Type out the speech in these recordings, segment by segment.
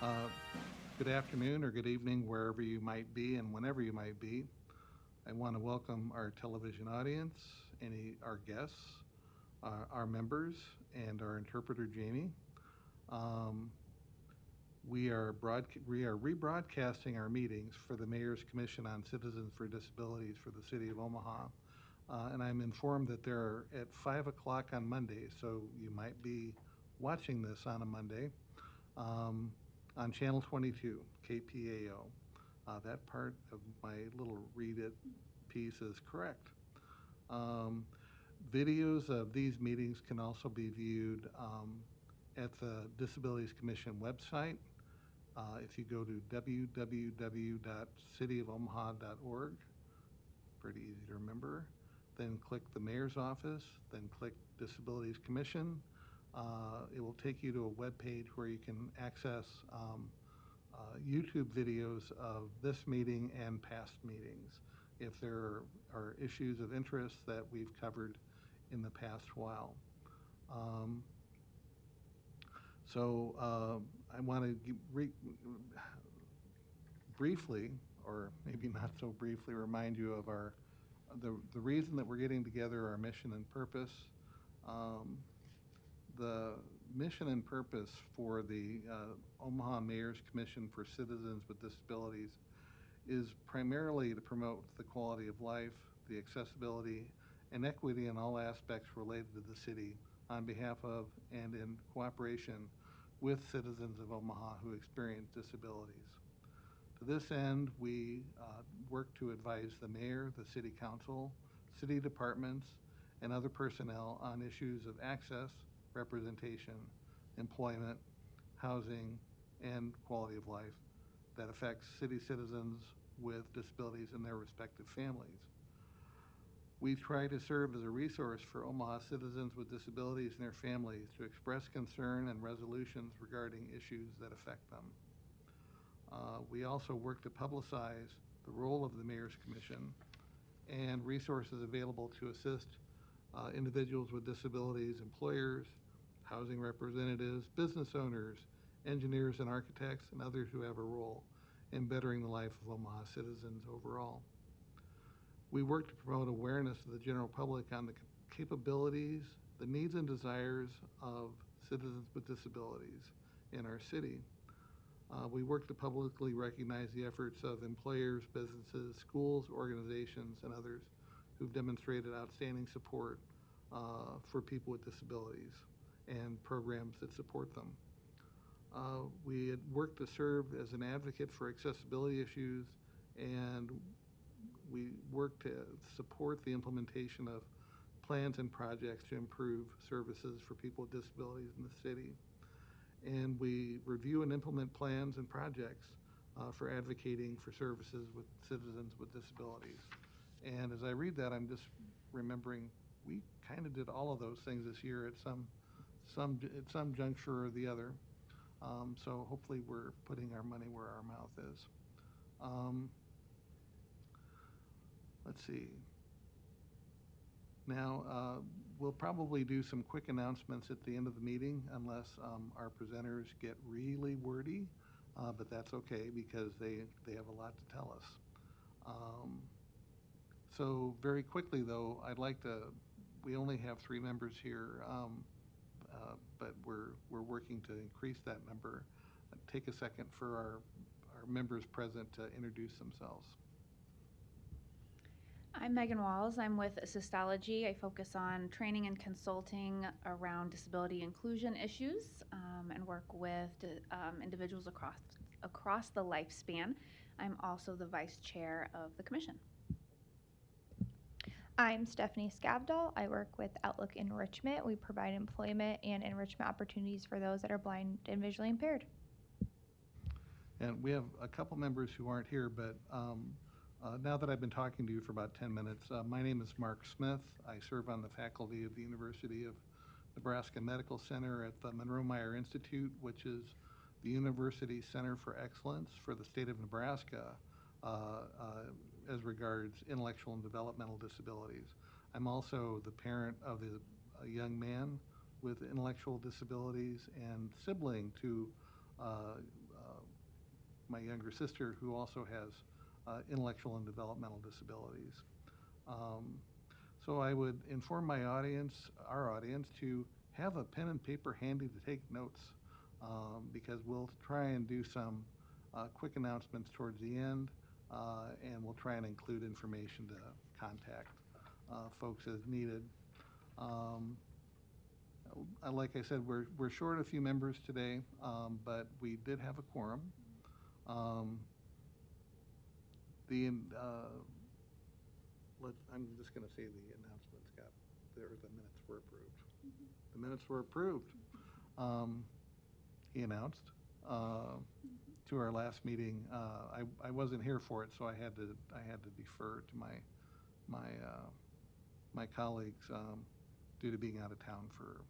Uh, Good afternoon or good evening, wherever you might be and whenever you might be. I want to welcome our television audience, our guests, our members, and our interpreter, Jamie. Um, we are rebroadcasting our meetings for the Mayor's Commission on Citizens for Disabilities for the City of Omaha. And I'm informed that they're at 5 o'clock on Monday, so you might be watching this on a Monday. um, on Channel 22, KPAO. That part of my little read it piece is correct. Um, Videos of these meetings can also be viewed at the Disabilities Commission website. If you go to www.cityofomaha.org, pretty easy to remember, then click the mayor's office, then click Disabilities Commission. It will take you to a web page where you can access YouTube videos of this meeting and past meetings if there are issues of interest that we've covered in the past while. Um, I want to briefly, or maybe not so briefly, remind you of the reason that we're getting together, our mission and purpose. Um, the mission and purpose for the Omaha Mayor's Commission for Citizens with Disabilities is primarily to promote the quality of life, the accessibility, and equity in all aspects related to the city on behalf of and in cooperation with citizens of Omaha who experience disabilities. To this end, we work to advise the mayor, the city council, city departments, and other personnel on issues of access, representation, employment, housing, and quality of life that affects city citizens with disabilities and their respective families. We try to serve as a resource for Omaha citizens with disabilities and their families to express concern and resolutions regarding issues that affect them. We also work to publicize the role of the Mayor's Commission and resources available to assist individuals with disabilities, employers, housing representatives, business owners, engineers and architects, and others who have a role in bettering the life of Omaha citizens overall. We work to promote awareness of the general public on the capabilities, the needs and desires of citizens with disabilities in our city. We work to publicly recognize the efforts of employers, businesses, schools, organizations, and others who've demonstrated outstanding support for people with disabilities and programs that support them. We had worked to serve as an advocate for accessibility issues, and we work to support the implementation of plans and projects to improve services for people with disabilities in the city. And we review and implement plans and projects for advocating for services with citizens with disabilities. And as I read that, I'm just remembering we kind of did all of those things this year at some juncture or the other. So hopefully we're putting our money where our mouth is. Let's see. Now, we'll probably do some quick announcements at the end of the meeting unless our presenters get really wordy, but that's okay because they have a lot to tell us. So very quickly though, we only have 3 members here, but we're working to increase that number. Take a second for our members present to introduce themselves. I'm Megan Walls. I'm with Assistology. I focus on training and consulting around disability inclusion issues and work with individuals across the lifespan. I'm also the vice chair of the commission. I'm Stephanie Scavdahl. I work with Outlook Enrichment. We provide employment and enrichment opportunities for those that are blind and visually impaired. And we have a couple members who aren't here, but now that I've been talking to you for about 10 minutes, my name is Mark Smith. I serve on the faculty of the University of Nebraska Medical Center at the Monroe Meyer Institute, which is the University Center for Excellence for the state of Nebraska as regards intellectual and developmental disabilities. I'm also the parent of a young man with intellectual disabilities and sibling to my younger sister, who also has intellectual and developmental disabilities. Um, so I would inform my audience, our audience, to have a pen and paper handy to take notes, because we'll try and do some quick announcements towards the end, and we'll try and include information to contact folks as needed. Um, like I said, we're short a few members today, but we did have a quorum. Um, the I'm just going to say the announcements got there. The minutes were approved. The minutes were approved. He announced to our last meeting. I wasn't here for it, so I had to defer to my colleagues, due to being out of town for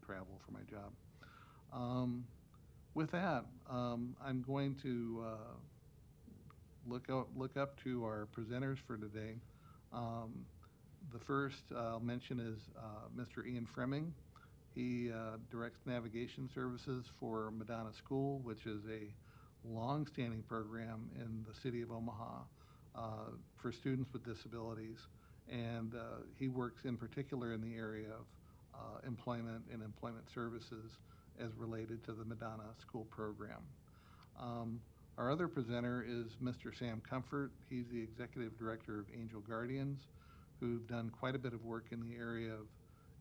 travel for my job. With that, I'm going to look up to our presenters for today. The first I'll mention is Mr. Ian Fremming. He directs navigation services for Madonna School, which is a long-standing program in the city of Omaha for students with disabilities. And he works in particular in the area of employment and employment services as related to the Madonna School program. Our other presenter is Mr. Sam Comfort. He's the executive director of Angel Guardians, who've done quite a bit of work in the area of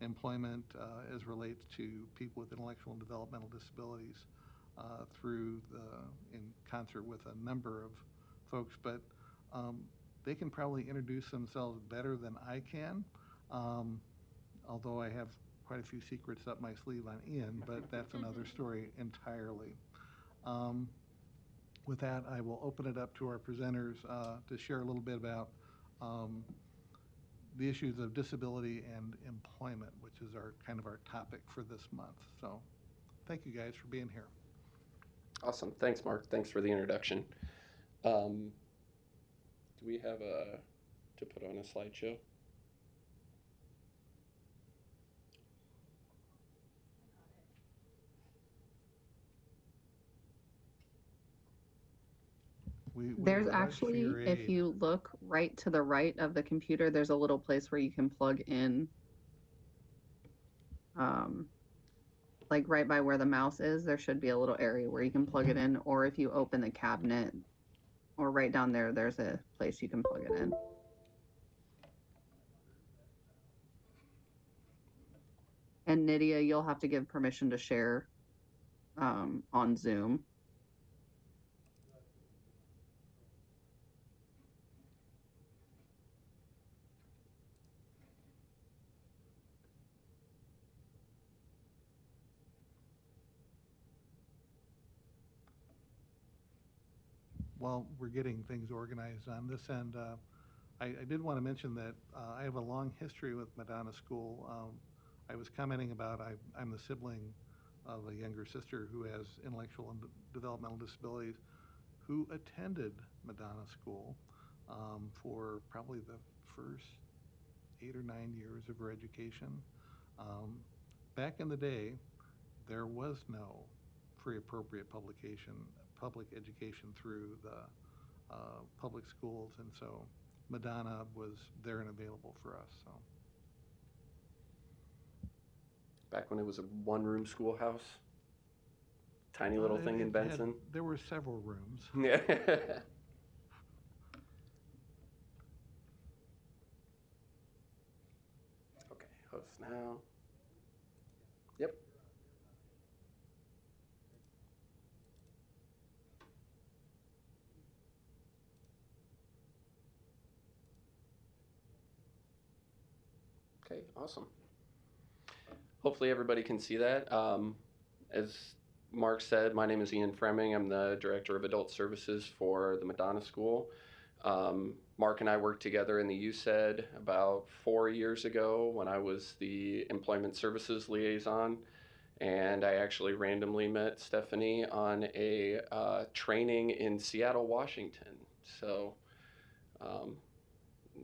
employment as relates to people with intellectual and developmental disabilities in concert with a number of folks. But they can probably introduce themselves better than I can, although I have quite a few secrets up my sleeve on Ian, but that's another story entirely. With that, I will open it up to our presenters to share a little bit about the issues of disability and employment, which is our topic for this month. So thank you guys for being here. Awesome. Thanks, Mark. Thanks for the introduction. Do we have to put on a slideshow? There's actually, if you look right to the right of the computer, there's a little place where you can plug in, like right by where the mouse is, there should be a little area where you can plug it in, or if you open the cabinet, or right down there, there's a place you can plug it in. And Nydia, you'll have to give permission to share on Zoom. While we're getting things organized on this end, I did want to mention that I have a long history with Madonna School. I was commenting about I'm the sibling of a younger sister who has intellectual and developmental disabilities, who attended Madonna School for probably the first 8 or 9 years of her education. Back in the day, there was no free appropriate public education through the public schools, and so Madonna was there and available for us. So Back when it was a one-room schoolhouse, tiny little thing in Benson. There were several rooms. Yeah. Okay, host now. Yep. Okay, awesome. Hopefully everybody can see that. As Mark said, my name is Ian Fremming. I'm the Director of Adult Services for the Madonna School. Mark and I worked together in the USED about 4 years ago when I was the Employment Services Liaison, and I actually randomly met Stephanie on a training in Seattle, Washington. So,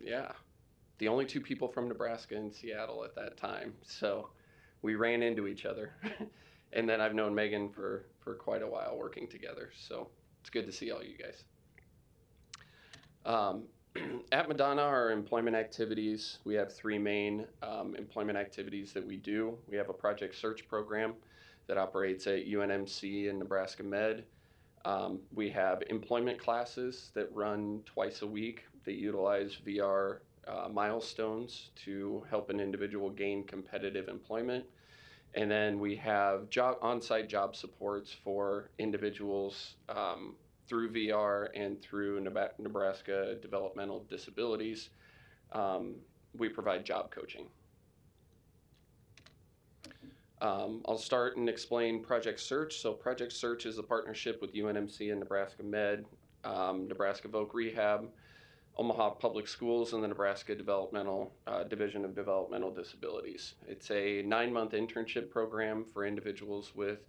yeah, the only 2 people from Nebraska in Seattle at that time. So we ran into each other. And then I've known Megan for quite a while working together. So It's good to see all you guys. At Madonna, our employment activities, we have three main employment activities that we do. We have a project search program that operates at UNMC and Nebraska Med. We have employment classes that run twice a week that utilize VR milestones to help an individual gain competitive employment. And then we have on-site job supports for individuals through VR and through Nebraska Developmental Disabilities. We provide job coaching. I'll start and explain Project Search. So Project Search is a partnership with UNMC and Nebraska Med, Nebraska Voc Rehab, Omaha Public Schools, and the Nebraska Division of Developmental Disabilities. It's a 9-month internship program for individuals with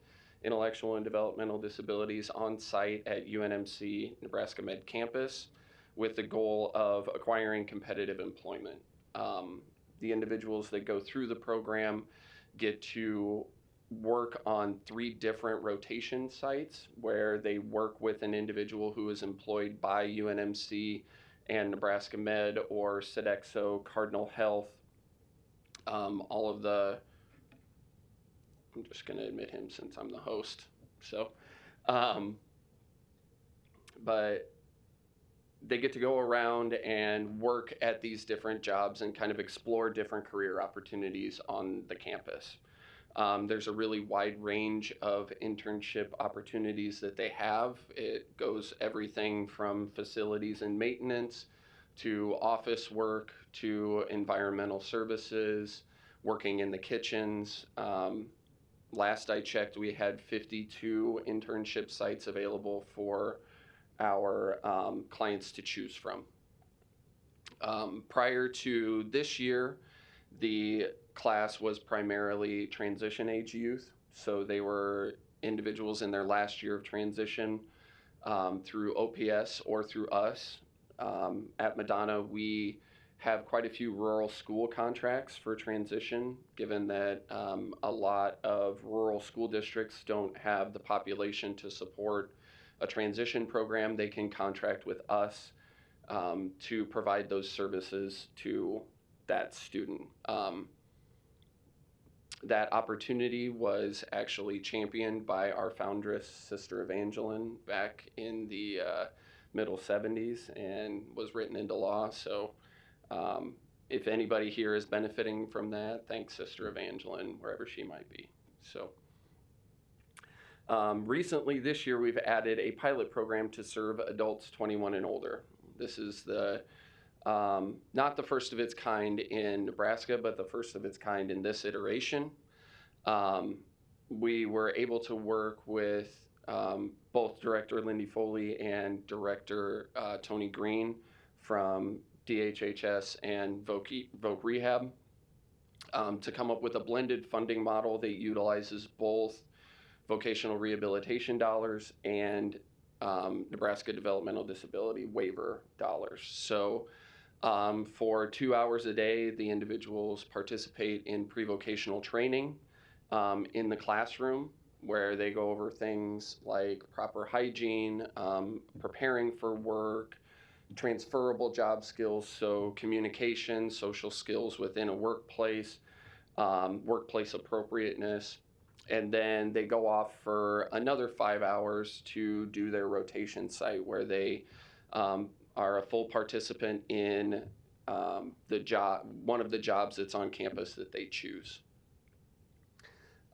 intellectual and developmental disabilities on site at UNMC Nebraska Med campus with the goal of acquiring competitive employment. The individuals that go through the program get to work on 3 different rotation sites where they work with an individual who is employed by UNMC and Nebraska Med or Sodexo, Cardinal Health, all of the, I'm just going to admit him since I'm the host. So, but they get to go around and work at these different jobs and kind of explore different career opportunities on the campus. There's a really wide range of internship opportunities that they have. It goes everything from facilities and maintenance to office work to environmental services, working in the kitchens. Last I checked, we had 52 internship sites available for our clients to choose from. Prior to this year, the class was primarily transition age youth. So they were individuals in their last year of transition through OPS or through us. At Madonna, we have quite a few rural school contracts for transition, given that a lot of rural school districts don't have the population to support a transition program. They can contract with us to provide those services to that student. That opportunity was actually championed by our foundress, Sister Evangeline, back in the middle 70s and was written into law. So if anybody here is benefiting from that, thanks Sister Evangeline, wherever she might be. So recently this year, we've added a pilot program to serve adults 21 and older. This is the not the first of its kind in Nebraska, but the first of its kind in this iteration. We were able to work with both Director Lindy Foley and Director Tony Green from DHHS and Voc Rehab to come up with a blended funding model that utilizes both vocational rehabilitation dollars and Nebraska Developmental Disability waiver dollars. So for 2 hours a day, the individuals participate in pre-vocational training in the classroom, where they go over things like proper hygiene, preparing for work, transferable job skills, so communication, social skills within a workplace, workplace appropriateness, and then they go off for another 5 hours to do their rotation site, where they are a full participant in one of the jobs that's on campus that they choose.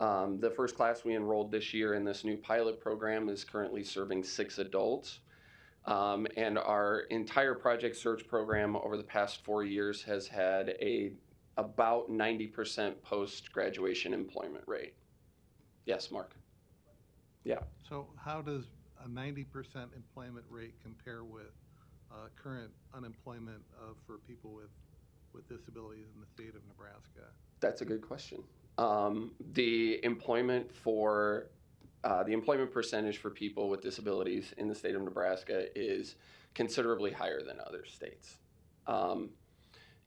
The first class we enrolled this year in this new pilot program is currently serving 6 adults. And our entire Project Search program over the past 4 years has had about 90% post-graduation employment rate. Yes, Mark? Yeah. So how does a 90% employment rate compare with current unemployment for people with disabilities in the state of Nebraska? That's a good question. The employment percentage for people with disabilities in the state of Nebraska is considerably higher than other states.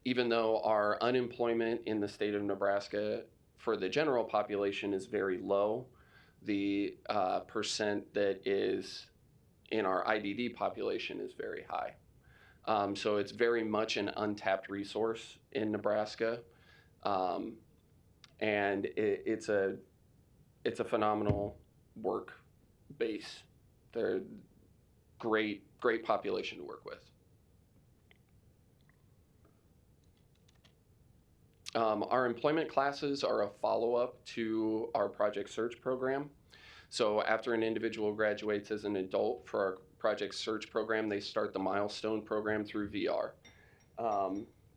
Even though our unemployment in the state of Nebraska for the general population is very low, the percent that is in our IDD population is very high. So it's very much an untapped resource in Nebraska, um, and it's a phenomenal work base. They're great population to work with. Our employment classes are a follow-up to our Project Search program. So after an individual graduates as an adult for our Project Search program, they start the Milestone program through VR.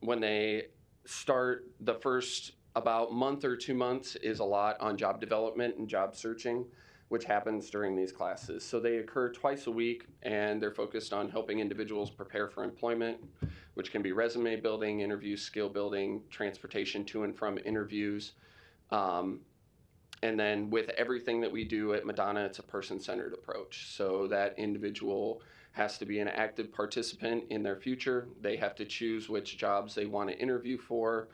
When they start, the first about month or 2 months is a lot on job development and job searching, which happens during these classes. So they occur twice a week, and they're focused on helping individuals prepare for employment, which can be resume building, interview skill building, transportation to and from interviews. And then with everything that we do at Madonna, it's a person-centered approach. So that individual has to be an active participant in their future. They have to choose which jobs they want to interview for.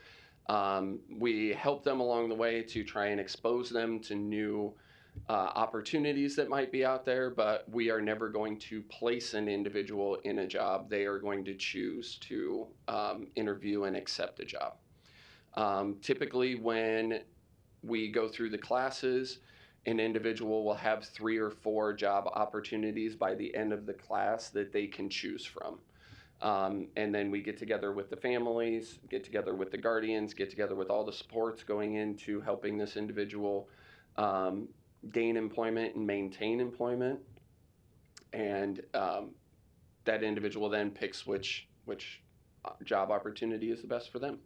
We help them along the way to try and expose them to new opportunities that might be out there, but we are never going to place an individual in a job. They are going to choose to interview and accept a job. Typically, when we go through the classes, an individual will have 3 or 4 job opportunities by the end of the class that they can choose from. And then we get together with the families, get together with the guardians, get together with all the supports going into helping this individual gain employment and maintain employment. And that individual then picks which job opportunity is the best for them.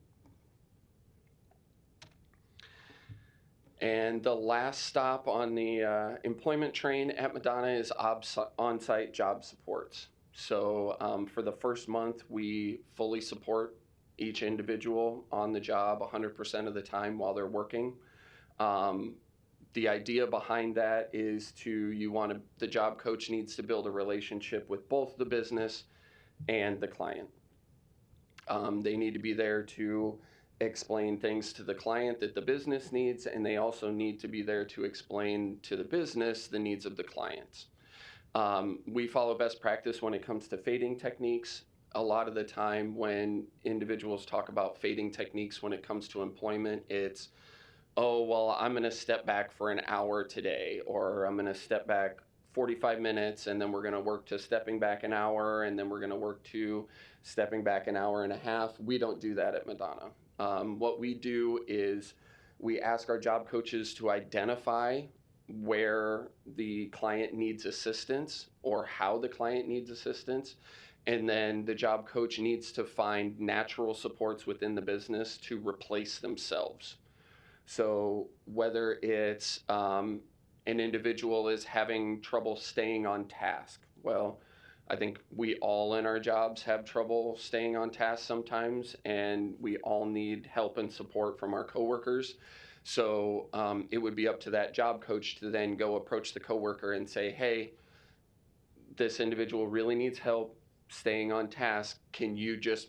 And the last stop on the employment train at Madonna is on-site job supports. So for the first month, we fully support each individual on the job 100% of the time while they're working. The idea behind that is the job coach needs to build a relationship with both the business and the client. They need to be there to explain things to the client that the business needs, and they also need to be there to explain to the business the needs of the clients. We follow best practice when it comes to fading techniques. A lot of the time when individuals talk about fading techniques when it comes to employment, it's, oh, well, I'm going to step back for an hour today, or I'm going to step back 45 minutes, and then we're going to work to stepping back an hour, and then we're going to work to stepping back an hour and a half. We don't do that at Madonna. What we do is we ask our job coaches to identify where the client needs assistance or how the client needs assistance. And then the job coach needs to find natural supports within the business to replace themselves. So whether it's an individual is having trouble staying on task, well, I think we all in our jobs have trouble staying on task sometimes, and we all need help and support from our coworkers. So it would be up to that job coach to then go approach the coworker and say, hey, this individual really needs help staying on task. Can you just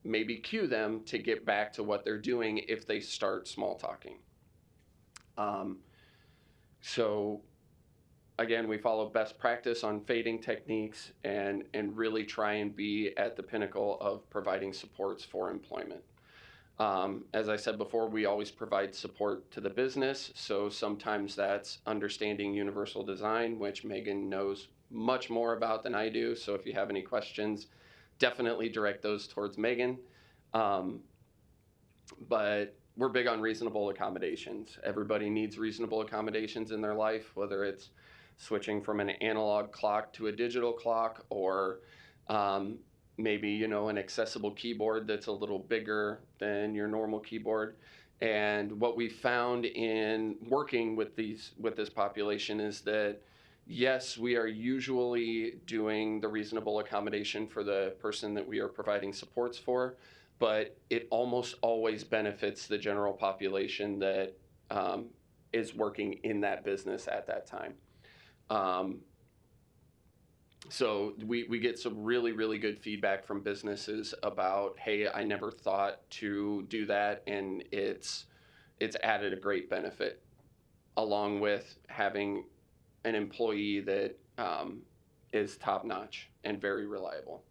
maybe cue them to get back to what they're doing if they start small talking? So again, we follow best practice on fading techniques and really try and be at the pinnacle of providing supports for employment. As I said before, we always provide support to the business. So sometimes that's understanding universal design, which Megan knows much more about than I do. So if you have any questions, definitely direct those towards Megan. But we're big on reasonable accommodations. Everybody needs reasonable accommodations in their life, whether it's switching from an analog clock to a digital clock, or maybe, an accessible keyboard that's a little bigger than your normal keyboard. And what we found in working with this population is that, yes, we are usually doing the reasonable accommodation for the person that we are providing supports for, but it almost always benefits the general population that is working in that business at that time. So we get some really, really good feedback from businesses about, hey, I never thought to do that, and it's added a great benefit, along with having an employee that is top notch and very reliable.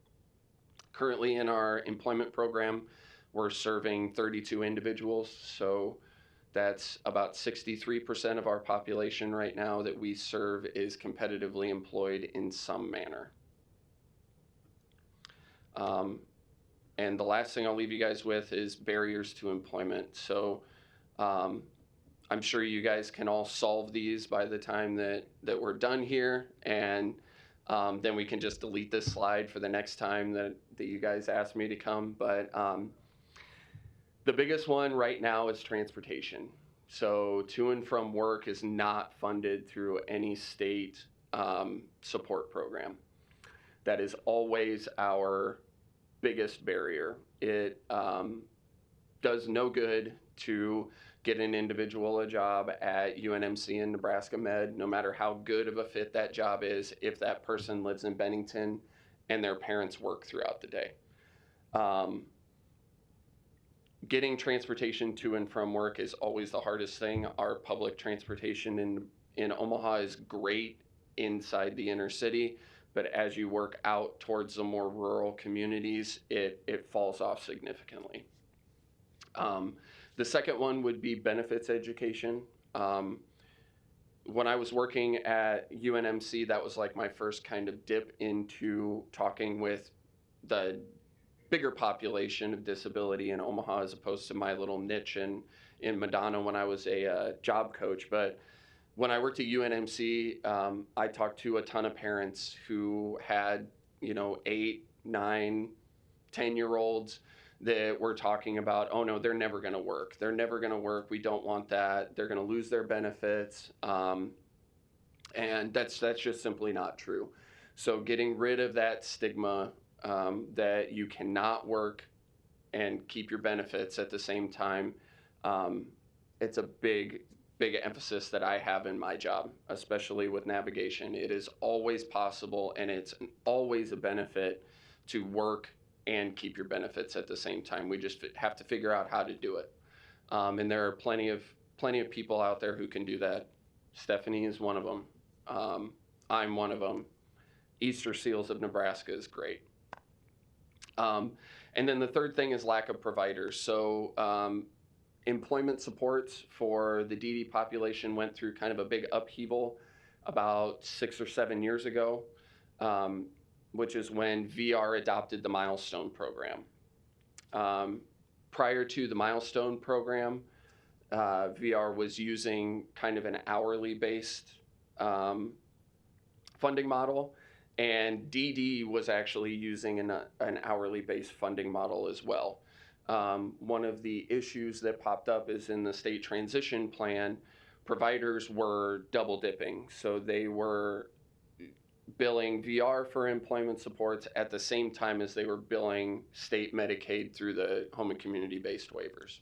Currently in our employment program, we're serving 32 individuals, so that's about 63% of our population right now that we serve is competitively employed in some manner. And the last thing I'll leave you guys with is barriers to employment. So I'm sure you guys can all solve these by the time that we're done here, and then we can just delete this slide for the next time that you guys ask me to come. But the biggest one right now is transportation. So to and from work is not funded through any state support program. That is always our biggest barrier. It does no good to get an individual a job at UNMC and Nebraska Med, no matter how good of a fit that job is, if that person lives in Bennington and their parents work throughout the day. Getting transportation to and from work is always the hardest thing. Our public transportation in Omaha is great inside the inner city, but as you work out towards the more rural communities, it falls off significantly. The second one would be benefits education. When I was working at UNMC, that was like my first kind of dip into talking with the bigger population of disability in Omaha, as opposed to my little niche in Madonna when I was a job coach. But when I worked at UNMC, I talked to a ton of parents who had, 8, 9, 10-year-olds that were talking about, oh no, they're never going to work. They're never going to work. We don't want that. They're going to lose their benefits. And that's just simply not true. So getting rid of that stigma that you cannot work and keep your benefits at the same time, it's a big emphasis that I have in my job, especially with navigation. It is always possible, and it's always a benefit to work and keep your benefits at the same time. We just have to figure out how to do it. And there are plenty of people out there who can do that. Stephanie is one of them. I'm one of them. Easter Seals of Nebraska is great. And then the third thing is lack of providers. So employment supports for the DD population went through kind of a big upheaval about 6 or 7 years ago, which is when VR adopted the Milestone program. Prior to the Milestone program, VR was using kind of an hourly based funding model, and DD was actually using an hourly based funding model as well. One of the issues that popped up is in the state transition plan, providers were double dipping. So they were billing VR for employment supports at the same time as they were billing state Medicaid through the home and community-based waivers.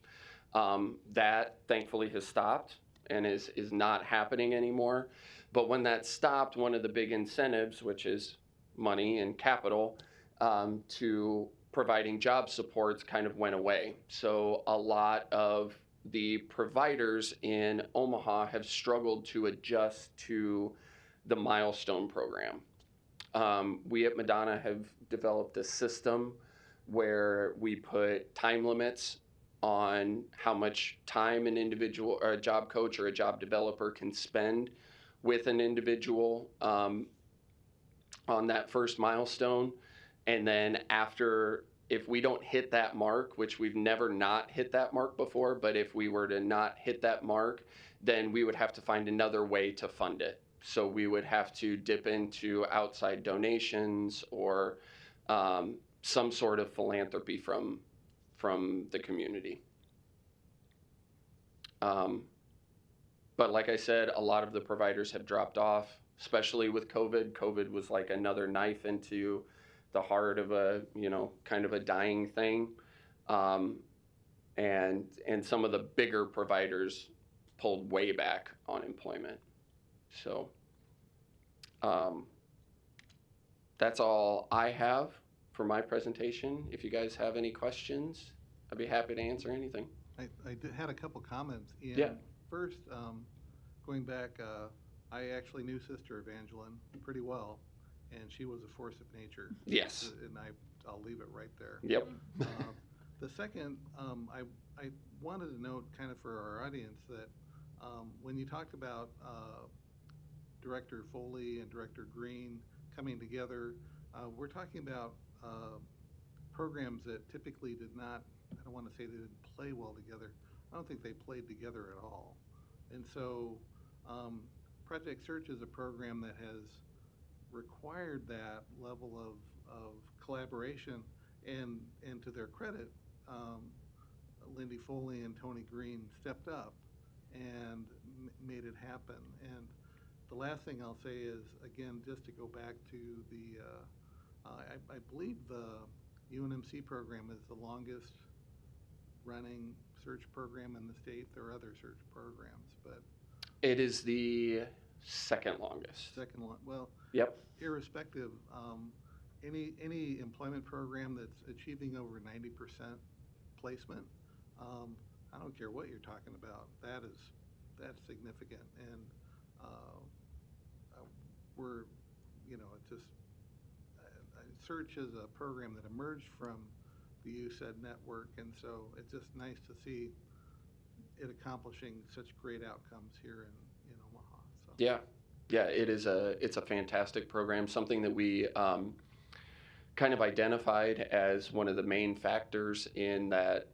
That thankfully has stopped and is not happening anymore. But when that stopped, one of the big incentives, which is money and capital, to providing job supports kind of went away. So a lot of the providers in Omaha have struggled to adjust to the Milestone program. We at Madonna have developed a system where we put time limits on how much time an individual or a job coach or a job developer can spend with an individual on that first milestone. And then after, if we don't hit that mark, which we've never not hit that mark before, but if we were to not hit that mark, then we would have to find another way to fund it. So we would have to dip into outside donations or some sort of philanthropy from the community. But like I said, a lot of the providers have dropped off, especially with COVID. COVID was like another knife into the heart of a, kind of a dying thing. And some of the bigger providers pulled way back on employment. So that's all I have for my presentation. If you guys have any questions, I'd be happy to answer anything. I had a couple comments. Yeah. First, going back, I actually knew Sister Evangeline pretty well, and she was a force of nature. Yes. And I'll leave it right there. Yep. The second, I wanted to note kind of for our audience that when you talked about Director Foley and Director Green coming together, we're talking about programs that typically did not, I don't want to say they didn't play well together. I don't think they played together at all. And so Project Search is a program that has required that level of collaboration, and to their credit, Lindy Foley and Tony Green stepped up and made it happen. And the last thing I'll say is, again, just to go back to the, I believe the UNMC program is the longest running search program in the state. There are other search programs, but It is the second longest. second one, well, Yep. irrespective, any employment program that's achieving over 90% placement, I don't care what you're talking about. That's significant, and we're, it's just search is a program that emerged from the USED network, and so it's just nice to see it accomplishing such great outcomes here in Omaha. So. Yeah, it's a fantastic program, something that we kind of identified as one of the main factors in that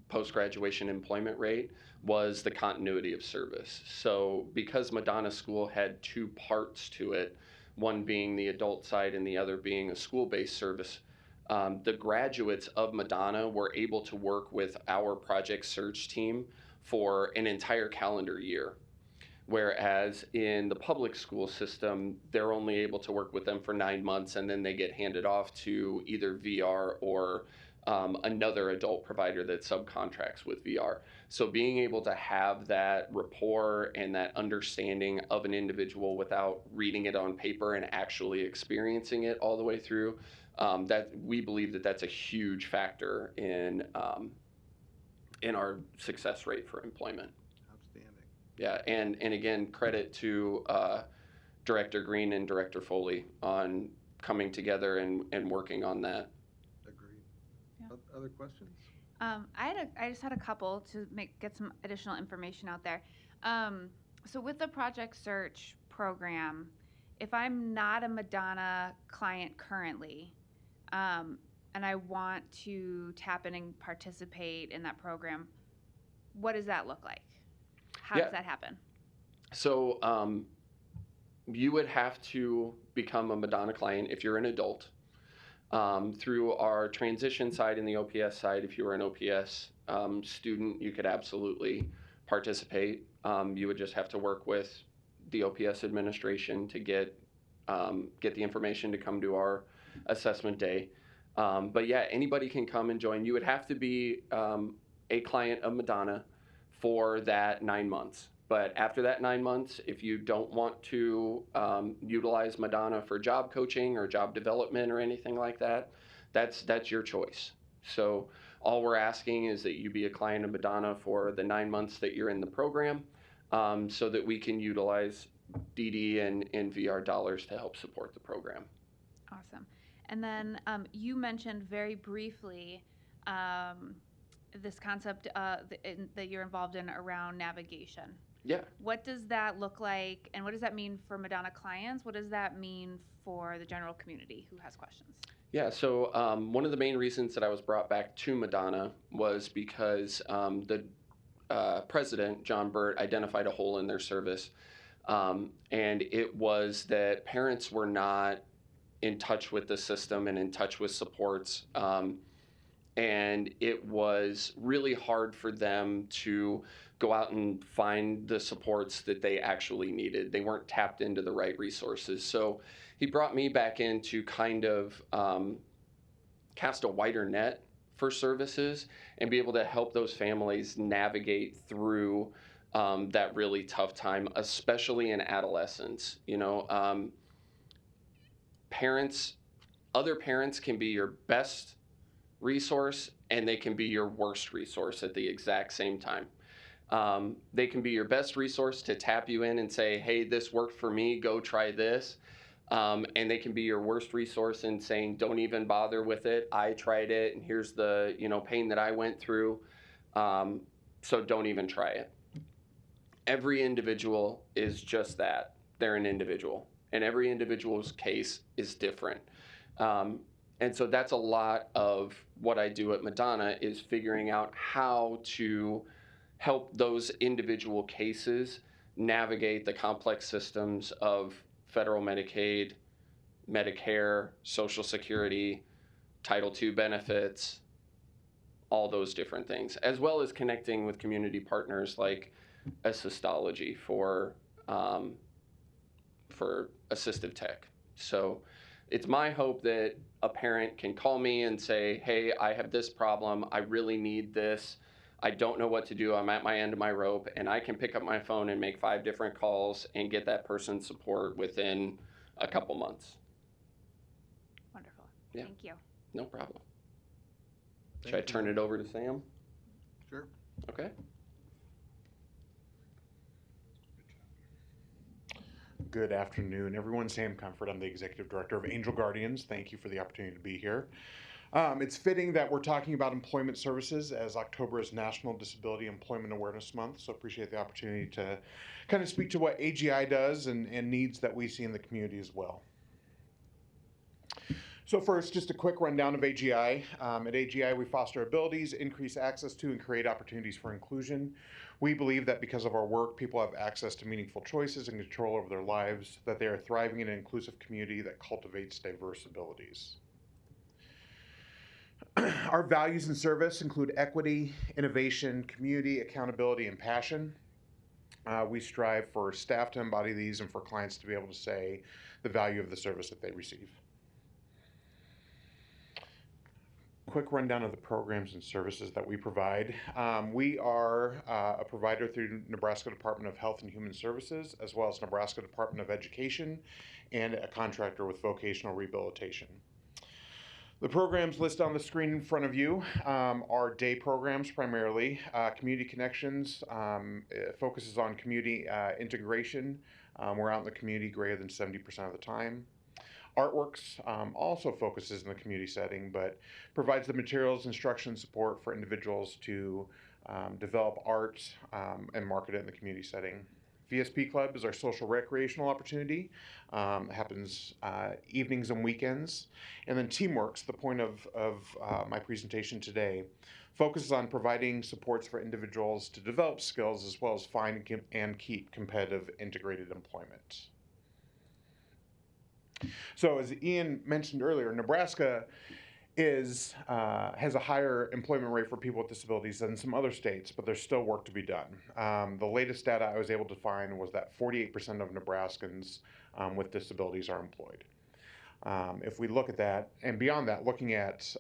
post-graduation employment rate was the continuity of service. So because Madonna School had two parts to it, one being the adult side and the other being a school-based service, the graduates of Madonna were able to work with our Project Search team for an entire calendar year. Whereas in the public school system, they're only able to work with them for 9 months, and then they get handed off to either VR or another adult provider that subcontracts with VR. So being able to have that rapport and that understanding of an individual without reading it on paper and actually experiencing it all the way through, that we believe that that's a huge factor in our success rate for employment. Outstanding. Yeah, and again, credit to Director Green and Director Foley on coming together and working on that. Agreed. Yeah. Other questions? I just had a couple to get some additional information out there. So with the Project Search program, if I'm not a Madonna client currently, and I want to tap in and participate in that program, what does that look like? How Yeah. does that happen? So you would have to become a Madonna client if you're an adult. Through our transition side and the OPS side, if you were an OPS student, you could absolutely participate. You would just have to work with the OPS administration to get the information to come to our assessment day. But yeah, anybody can come and join. You would have to be a client of Madonna for that 9 months. But after that 9 months, if you don't want to utilize Madonna for job coaching or job development or anything like that, that's your choice. So all we're asking is that you be a client of Madonna for the 9 months that you're in the program, so that we can utilize DD and VR dollars to help support the program. Awesome. And then you mentioned very briefly this concept that you're involved in around navigation. Yeah. What does that look like, and what does that mean for Madonna clients? What does that mean for the general community who has questions? Yeah, so one of the main reasons that I was brought back to Madonna was because the president, John Burt, identified a hole in their service. And it was that parents were not in touch with the system and in touch with supports. And it was really hard for them to go out and find the supports that they actually needed. They weren't tapped into the right resources. So he brought me back in to kind of cast a wider net for services and be able to help those families navigate through that really tough time, especially in adolescence. Other parents can be your best resource and they can be your worst resource at the exact same time. They can be your best resource to tap you in and say, hey, this worked for me, go try this. And they can be your worst resource in saying, don't even bother with it. I tried it, and here's the pain that I went through. So don't even try it. Every individual is just that. They're an individual, and every individual's case is different. Um, and so that's a lot of what I do at Madonna, is figuring out how to help those individual cases navigate the complex systems of federal Medicaid, Medicare, Social Security, Title II benefits, all those different things, as well as connecting with community partners like Assistology for assistive tech. So it's my hope that a parent can call me and say, hey, I have this problem. I really need this. I don't know what to do. I'm at my end of my rope, and I can pick up my phone and make 5 different calls and get that person support within a couple months. Wonderful. Yeah. Thank you. No problem. Should Thank I turn you. it over to Sam? Sure. Okay. Good afternoon, everyone. Sam Comfort. I'm the Executive Director of Angel Guardians. Thank you for the opportunity to be here. It's fitting that we're talking about employment services, as October is National Disability Employment Awareness Month, so appreciate the opportunity to kind of speak to what AGI does and needs that we see in the community as well. So first, just a quick rundown of AGI. At AGI, we foster abilities, increase access to, and create opportunities for inclusion. We believe that because of our work, people have access to meaningful choices and control over their lives, that they are thriving in an inclusive community that cultivates diverse abilities. Our values and service include equity, innovation, community, accountability, and passion. We strive for staff to embody these and for clients to be able to say the value of the service that they receive. Quick rundown of the programs and services that we provide. We are a provider through Nebraska Department of Health and Human Services, as well as Nebraska Department of Education, and a contractor with vocational rehabilitation. The programs listed on the screen in front of you are day programs primarily. Community Connections focuses on community integration. We're out in the community greater than 70% of the time. Artworks also focuses in the community setting, but provides the materials, instruction, support for individuals to develop art and market it in the community setting. VSP Club is our social recreational opportunity. Happens evenings and weekends. And then Teamworks, the point of my presentation today, focuses on providing supports for individuals to develop skills as well as find and keep competitive integrated employment. So as Ian mentioned earlier, Nebraska has a higher employment rate for people with disabilities than some other states, but there's still work to be done. The latest data I was able to find was that 48% of Nebraskans with disabilities are employed. If we look at that, and beyond that, looking at,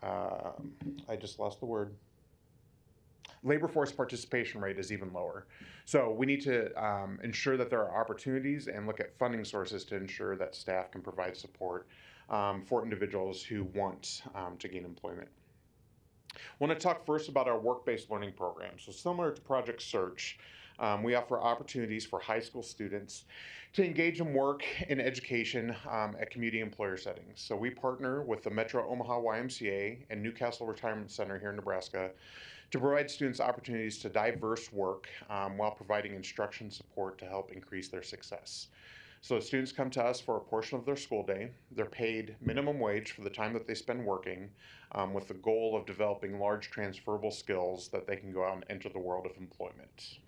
I just lost the word, labor force participation rate is even lower. So we need to ensure that there are opportunities and look at funding sources to ensure that staff can provide support for individuals who want to gain employment. I want to talk first about our work-based learning program. So similar to Project Search, we offer opportunities for high school students to engage in work and education at community employer settings. So we partner with the Metro Omaha YMCA and Newcastle Retirement Center here in Nebraska to provide students opportunities to diverse work while providing instruction support to help increase their success. So students come to us for a portion of their school day. They're paid minimum wage for the time that they spend working with the goal of developing large transferable skills that they can go out and enter the world of employment.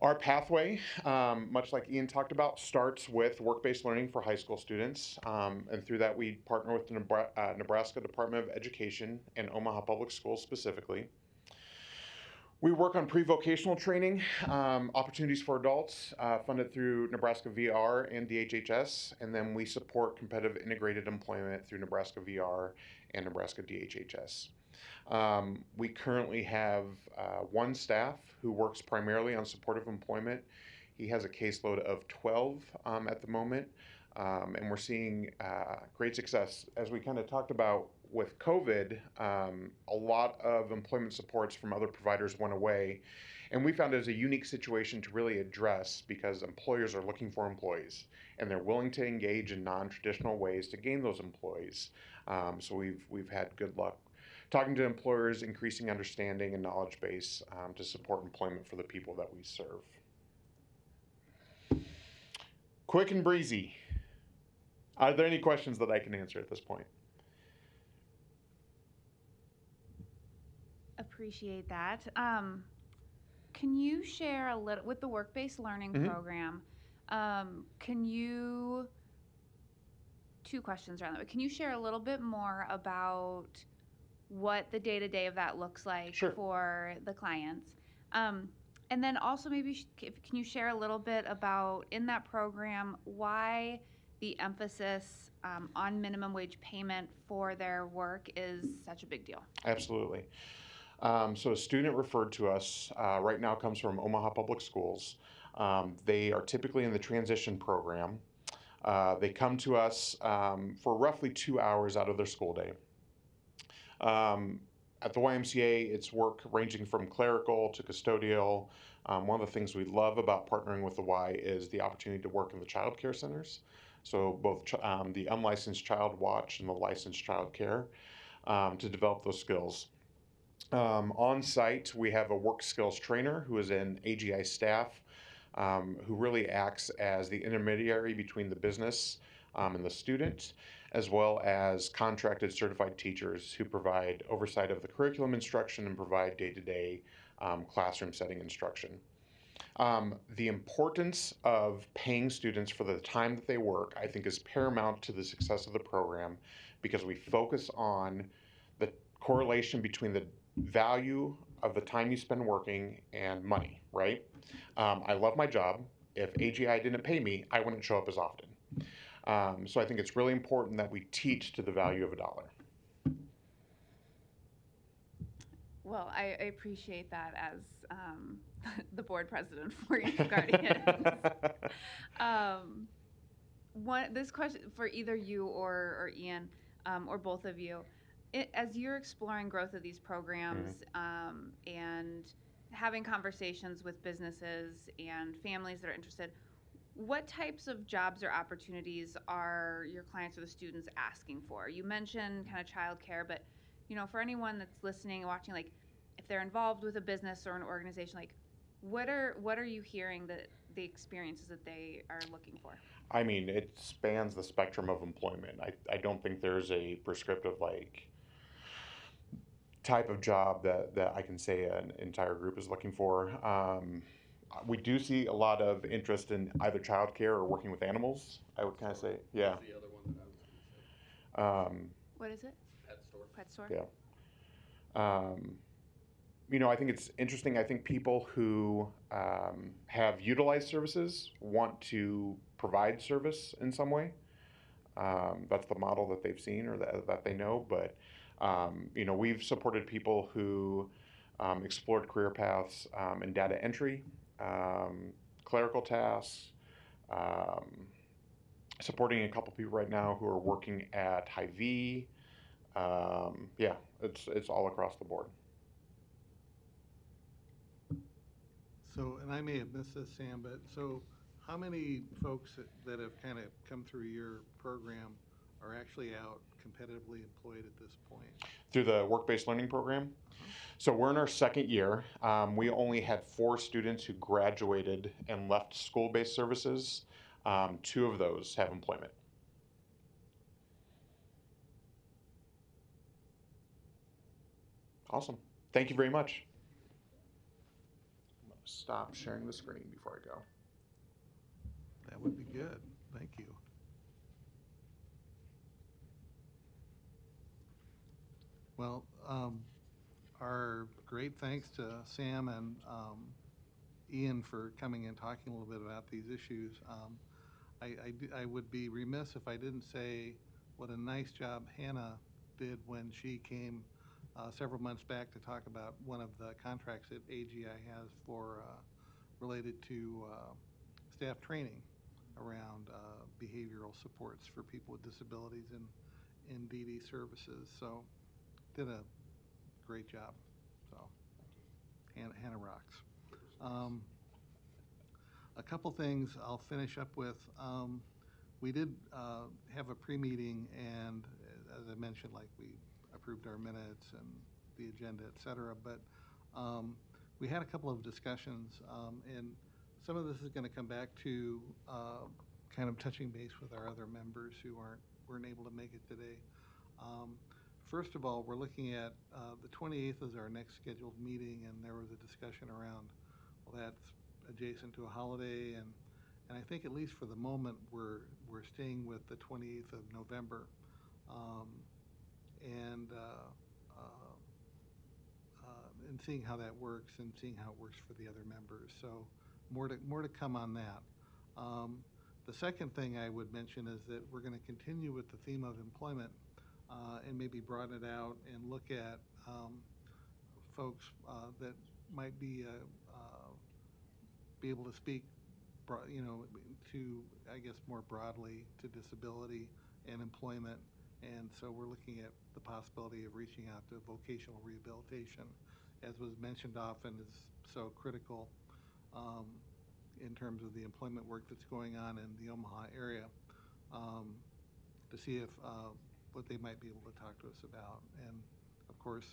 Our pathway, much like Ian talked about, starts with work-based learning for high school students. And through that, we partner with the Nebraska Department of Education and Omaha Public Schools specifically. We work on pre-vocational training, opportunities for adults, funded through Nebraska VR and DHHS. And then we support competitive integrated employment through Nebraska VR and Nebraska DHHS. We currently have one staff who works primarily on supportive employment. He has a caseload of 12 at the moment, and we're seeing great success. As we kind of talked about with COVID, a lot of employment supports from other providers went away. And we found it was a unique situation to really address because employers are looking for employees and they're willing to engage in non-traditional ways to gain those employees. So we've had good luck talking to employers, increasing understanding and knowledge base to support employment for the people that we serve. Quick and breezy. Are there any questions that I can answer at this point? Appreciate that. Can you share a little with the work-based learning Mhm. program? Two questions around that. Can you share a little bit more about what the day-to-day of that looks like Sure. for the clients? And then also maybe can you share a little bit about in that program why the emphasis on minimum wage payment for their work is such a big deal? Absolutely. So a student referred to us right now comes from Omaha Public Schools. They are typically in the transition program. They come to us for roughly 2 hours out of their school day. At the YMCA, it's work ranging from clerical to custodial. One of the things we love about partnering with the Y is the opportunity to work in the child care centers. So both the unlicensed child watch and the licensed child care to develop those skills. On site, we have a work skills trainer who is in AGI staff, who really acts as the intermediary between the business and the student, as well as contracted certified teachers who provide oversight of the curriculum instruction and provide day-to-day classroom setting instruction. The importance of paying students for the time that they work, I think, is paramount to the success of the program because we focus on the correlation between the value of the time you spend working and money, right? I love my job. If AGI didn't pay me, I wouldn't show up as often. So I think it's really important that we teach to the value of a dollar. Well, I appreciate that as the board president for Youth Guardians. This question for either you or Ian, or both of you, as you're exploring growth of these programs and having conversations with businesses and families that are interested, what types of jobs or opportunities are your clients or the students asking for? You mentioned kind of childcare, but for anyone that's listening and watching, like if they're involved with a business or an organization, like what are you hearing that the experiences that they are looking for? I mean, it spans the spectrum of employment. I don't think there's a prescriptive type of job that I can say an entire group is looking for. We do see a lot of interest in either childcare or working with animals. I would kind of say, yeah. That's the other one that I was going to say. What is it? Pet store. Pet store. Yeah. I think it's interesting. I think people who have utilized services want to provide service in some way. That's the model that they've seen or that they know. But, we've supported people who explored career paths in data entry, clerical tasks, supporting a couple people right now who are working at Hy-Vee. Yeah, it's all across the board. So, and I may have missed this, Sam, but so how many folks that have kind of come through your program are actually out competitively employed at this point? Through the work-based learning program? So we're in our second year. We only had 4 students who graduated and left school-based services. 2 of those have employment. Awesome. Thank you very much. I'm going to stop sharing the screen before I go. That would be good. Thank you. Well, our great thanks to Sam and Ian for coming and talking a little bit about these issues. I would be remiss if I didn't say what a nice job Hannah did when she came several months back to talk about one of the contracts that AGI has for related to staff training around behavioral supports for people with disabilities in DD services. So did a great job. So Hannah rocks. A couple things I'll finish up with. We did have a pre-meeting, and as I mentioned, like we approved our minutes and the agenda, et cetera. But we had a couple of discussions, and some of this is going to come back to kind of touching base with our other members who weren't able to make it today. First of all, we're looking at the 28th is our next scheduled meeting, and there was a discussion around, well, that's adjacent to a holiday, and I think at least for the moment we're staying with the 28th of November, and seeing how that works and seeing how it works for the other members. So more to come on that. The second thing I would mention is that we're going to continue with the theme of employment, and maybe broaden it out and look at folks that might be able to speak, to, I guess, more broadly to disability and employment. And so we're looking at the possibility of reaching out to vocational rehabilitation, as was mentioned often, is so critical in terms of the employment work that's going on in the Omaha area, to see if what they might be able to talk to us about. And of course,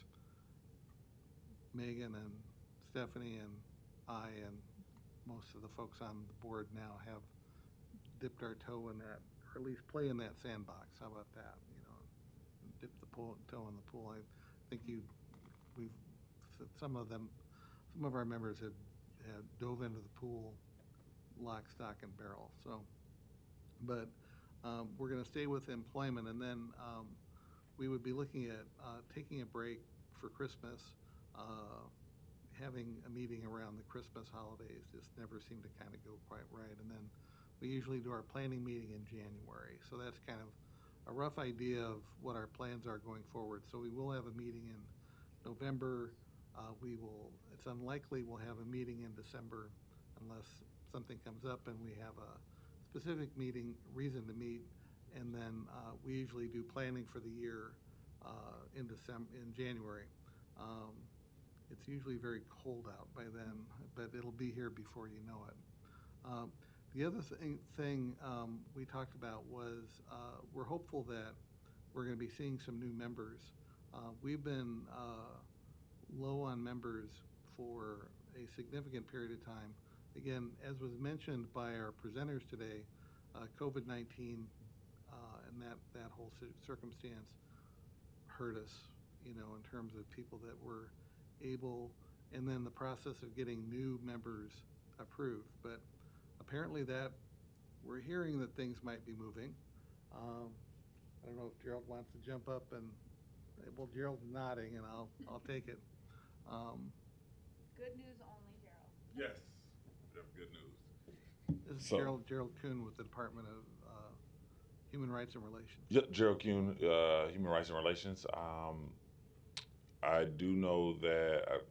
Megan and Stephanie and I and most of the folks on the board now have dipped our toe in that, or at least play in that sandbox. How about that? Dip the toe in the pool. I think some of our members had dove into the pool lock, stock, and barrel. So, but we're going to stay with employment, and then we would be looking at taking a break for Christmas. Having a meeting around the Christmas holidays just never seemed to kind of go quite right. And then we usually do our planning meeting in January. So that's kind of a rough idea of what our plans are going forward. So we will have a meeting in November. It's unlikely we'll have a meeting in December unless something comes up and we have a specific reason to meet. And then we usually do planning for the year in January. It's usually very cold out by then, but it'll be here before you know it. The other thing we talked about was we're hopeful that we're going to be seeing some new members. We've been low on members for a significant period of time. Again, as was mentioned by our presenters today, COVID-19 and that whole circumstance hurt us, in terms of people that were able, and then the process of getting new members approved. But apparently we're hearing that things might be moving. I don't know if Gerald wants to jump up and, well, Gerald's nodding, and I'll take it. Good news only, Gerald. Yes, we have good news. This is So- Gerald Kuhn with the Department of Human Rights and Relations. Yep, Gerald Kuhn, Human Rights and Relations. I do know that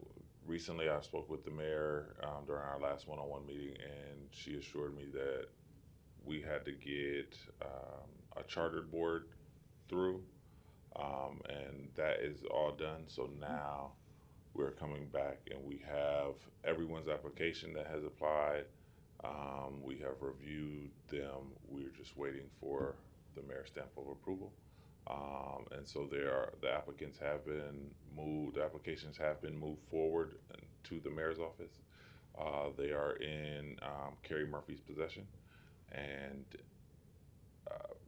recently I spoke with the mayor during our last one-on-one meeting, and she assured me that we had to get a chartered board through, and that is all done. So now we're coming back, and we have everyone's application that has applied. We have reviewed them. We're just waiting for the mayor's stamp of approval. And so the applications have been moved forward to the mayor's office. They are in Carrie Murphy's possession, and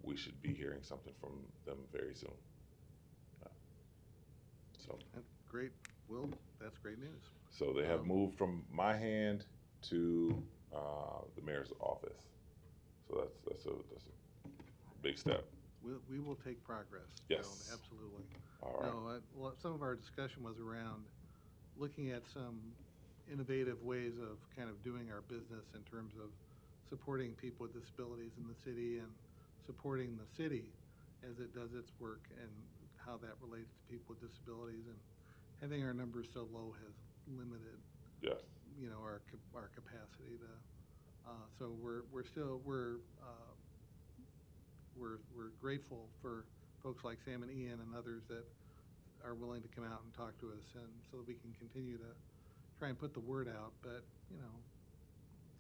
we should be hearing something from them very soon. That's great. Will, that's great news. So they have moved from my hand to the mayor's office. So that's a big step. We will take progress, Yes. Gerald, absolutely. All right. No, some of our discussion was around looking at some innovative ways of kind of doing our business in terms of supporting people with disabilities in the city and supporting the city as it does its work, and how that relates to people with disabilities. And having our numbers so low has limited, Yes. our capacity to. So we're grateful for folks like Sam and Ian and others that are willing to come out and talk to us, and so that we can continue to try and put the word out. But, you know,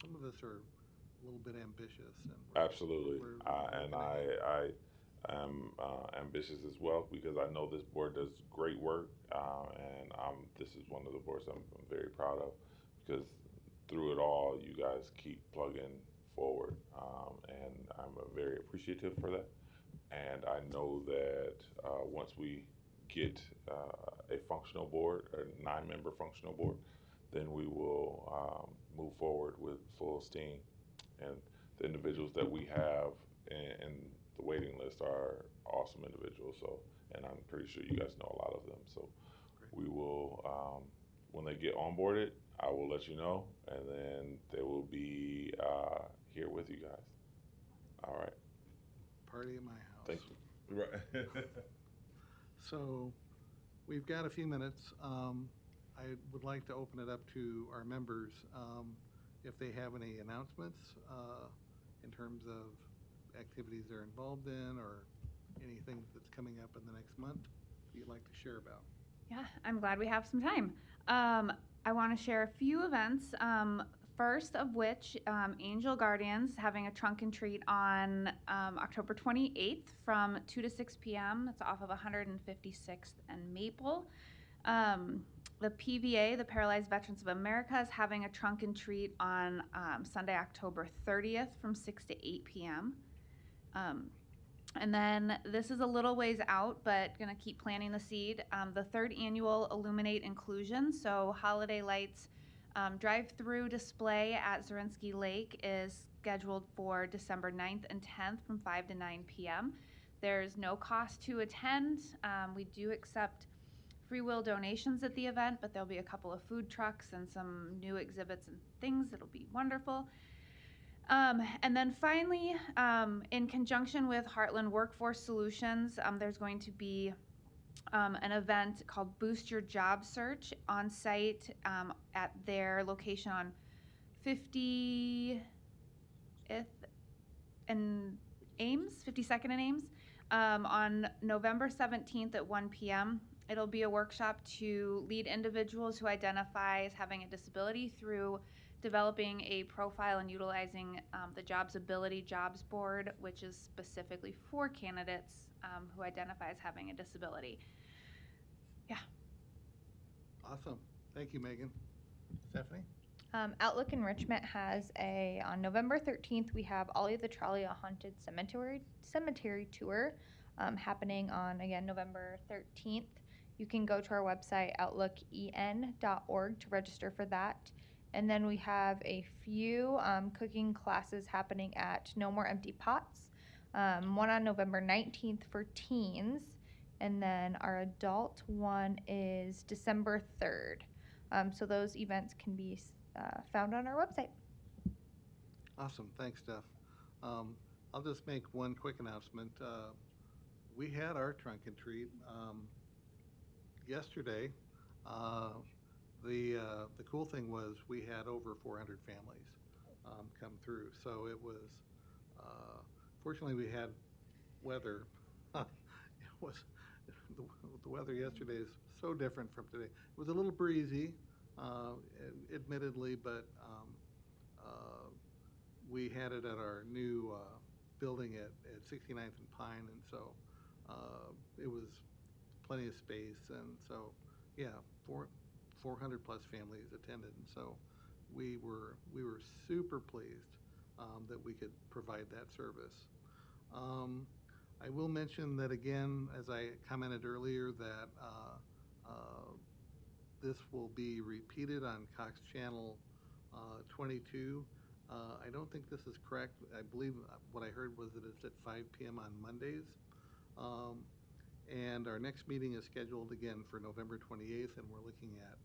some of us are a little bit ambitious, and Absolutely. we're And working ahead. I am ambitious as well because I know this board does great work. And this is one of the boards I'm very proud of because through it all, you guys keep plugging forward. And I'm very appreciative for that. And I know that once we get a functional board, a 9-member functional board, then we will move forward with full steam. And the individuals that we have in the waiting list are awesome individuals. So, and I'm pretty sure you guys know a lot of them. So, Great. we will, when they get onboarded, I will let you know, and then they will be here with you guys. All right. Party at my house. Thank you. Right. So we've got a few minutes. I would like to open it up to our members if they have any announcements in terms of activities they're involved in or anything that's coming up in the next month that you'd like to share about. Yeah, I'm glad we have some time. I want to share a few events. First of which, Angel Guardians having a trunk and treat on October 28th from 2 to 6 p.m. It's off of 156th and Maple. The PVA, the Paralyzed Veterans of America, is having a trunk and treat on Sunday, October 30th from 6 to 8 p.m. And then this is a little ways out, but gonna keep planting the seed. The 3rd annual Illuminate Inclusion, so holiday lights drive-through display at Zorinsky Lake is scheduled for December 9th and 10th from 5 to 9 p.m. There's no cost to attend. We do accept free will donations at the event, but there'll be a couple of food trucks and some new exhibits and things. It'll be wonderful. And then finally, in conjunction with Heartland Workforce Solutions, there's going to be an event called Boost Your Job Search on site at their location on 50th and Ames, 52nd and Ames, on November 17th at 1 p.m. It'll be a workshop to lead individuals who identify as having a disability through developing a profile and utilizing the Jobsability Jobs Board, which is specifically for candidates who identify as having a disability. Yeah. Awesome. Thank you, Megan. Stephanie? Outlook Enrichment has on November 13th, we have Ollie the Trolley, a haunted cemetery tour happening on, again, November 13th. You can go to our website, outlooken.org, to register for that. And then we have a few cooking classes happening at No More Empty Pots. One on November 19th for teens, and then our adult one is December 3rd. So those events can be found on our website. Awesome. Thanks, Steph. I'll just make one quick announcement. We had our trunk and treat yesterday. The cool thing was we had over 400 families come through. So it was, fortunately, we had weather. It was the weather yesterday is so different from today. It was a little breezy, admittedly, but we had it at our new building at 69th and Pine, and so it was plenty of space, and so yeah, 400 plus families attended, and so we were super pleased that we could provide that service. I will mention that again, as I commented earlier, that this will be repeated on Cox Channel 22. I don't think this is correct. I believe what I heard was that it's at 5 p.m. on Mondays. And our next meeting is scheduled again for November 28th, and we're looking at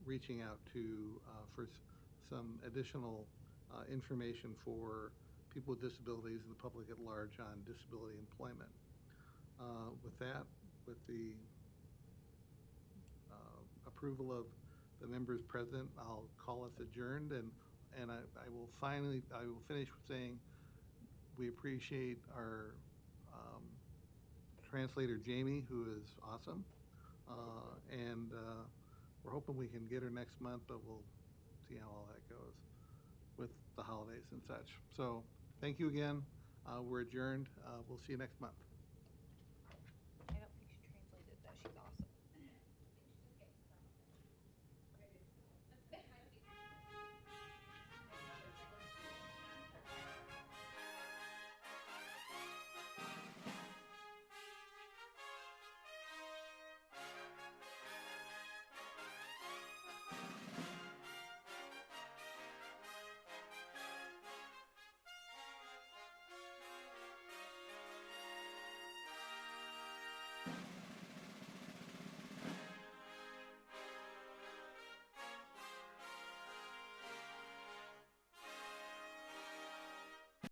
reaching out to for some additional information for people with disabilities and the public at large on disability employment. With that, with the approval of the members present, I'll call us adjourned, and I will finish with saying we appreciate our translator Jamie, who is awesome. And we're hoping we can get her next month, but we'll see how all that goes with the holidays and such. So thank you again. We're adjourned. We'll see you next month.